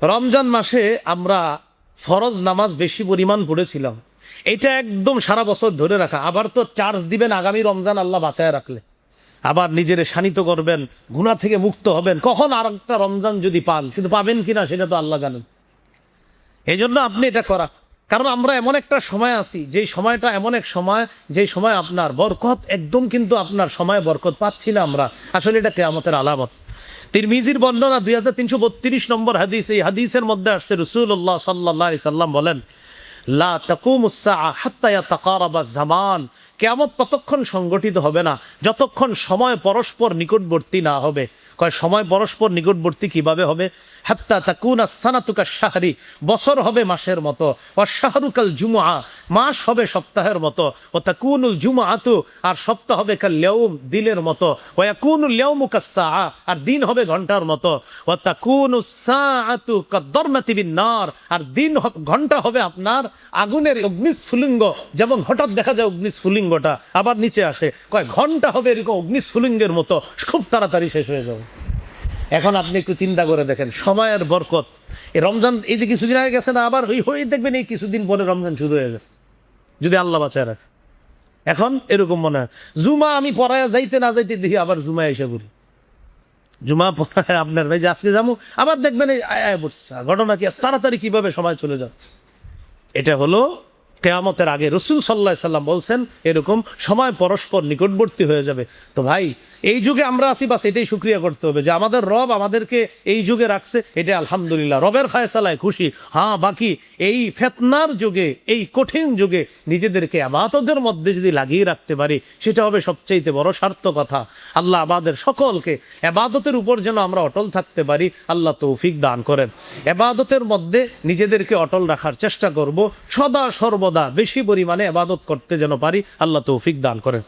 রমজান মাসে আমরা ফরজ নামাজ বেশি পরিমাণ পড়েছিলাম। এটা একদম সারা বছর ধরে রাখা। আবার তো চার্জ দিবেন আগামী রমজান আল্লাহ বাঁচায় রাখলে, আবার নিজের শানিত করবেন, গুনাহ থেকে মুক্ত হবেন। কখন আর একটা রমজান যদি পান, কিন্তু পাবেন কিনা সেটা তো আল্লাহ জানেন। এই জন্য আপনি এটা করা, কারণ আমরা এমন একটা সময় আছি, যেই সময়টা এমন এক সময়, যেই সময় আপনার বরকত একদম, কিন্তু আপনার সময় বরকত পাচ্ছি না আমরা। আসলে এটা কিয়ামতের আলামত। তিরমিজির বর্ণনা 2332 নম্বর হাদিস। এই হাদিসের মধ্যে আসছে রাসূলুল্লাহ সাল্লাল্লাহু আলাইহি সাল্লাম বলেন, লা তাকুমুস সাআ হাত্তা ইয়াতাকারাবা জামান। কিয়ামত ততক্ষণ সংগঠিত হবে না যতক্ষণ সময় পরস্পর নিকটবর্তী না হবে। কয় সময় পরস্পর নিকটবর্তী কিভাবে হবে? হাত্তা তাকুনা সানাতু কাশ-শাহরি, বছর হবে মাসের মতো, ওয়াশ শাহরু কাল জুমআ, মাস হবে সপ্তাহের মতো, ওয়া তাকুনুল জুমআতু, আর সপ্তাহ হবে কাল ইয়াউম, দিনের মতো, ওয়া ইয়াকুনুল ইয়াউমু কাস-সাআ, আর দিন হবে ঘন্টার মতো, ওয়া তাকুনুস সাআতু কাদ-দারমাতি বিন-নার, আর দিন ঘন্টা হবে আপনার আগুনের অগ্নিস্ফুলিঙ্গ, যেমন হঠাৎ দেখা যায় অগ্নিস্ফুলিঙ্গটা আবার নিচে আসে, কয় ঘন্টা হবে এরকম অগ্নিস্ফুলিঙ্গের মতো, খুব তাড়াতাড়ি শেষ হয়ে যাবে। এখন আপনি একটু চিন্তা করে দেখেন সময়ের বরকত। এই রমজান, এই যে কিছুদিন আগে গেছে না, আবার হয়ে দেখবেন এই কিছুদিন পরে রমজান শুরু হয়ে গেছে, যদি আল্লাহ বাঁচায় রাখে। এখন এরকম মনে হয় জুমা আমি পড়ায় যাইতে না যাইতে দেখি আবার জুমা এসে পড়ি, জুমা পড়ায় আপনার ভাই যে আজকে যাবো, আবার দেখবেন এই আয় পড়ছে। ঘটনা কি তাড়াতাড়ি কিভাবে সময় চলে যাচ্ছে। এটা হলো কিয়ামতের আগে। রাসূল সাল্লাল্লাহু আলাইহি সাল্লাম বলছেন এরকম সময় পরস্পর নিকটবর্তী হয়ে যাবে। তো ভাই, এই যুগে আমরা আছি, বাস এটাই শুকরিয়া করতে হবে যে আমাদের রব আমাদেরকে এই যুগে রাখছে, এটা আলহামদুলিল্লাহ, রবের ফায়সালায় খুশি। হ্যাঁ, বাকি এই ফিতনার যুগে, এই কঠিন যুগে নিজেদেরকে ইবাদতের মধ্যে যদি লাগিয়ে রাখতে পারি, সেটা হবে সবচেয়ে বড় সার্থকতা। আল্লাহ আমাদের সকলকে ইবাদতের উপর যেন আমরা অটল থাকতে পারি, আল্লাহ তৌফিক দান করেন। ইবাদতের মধ্যে নিজেদেরকে অটল রাখার চেষ্টা করব, সদা সর্বদা বেশি পরিমাণে ইবাদত করতে যেন পারি, আল্লাহ তৌফিক দান করেন।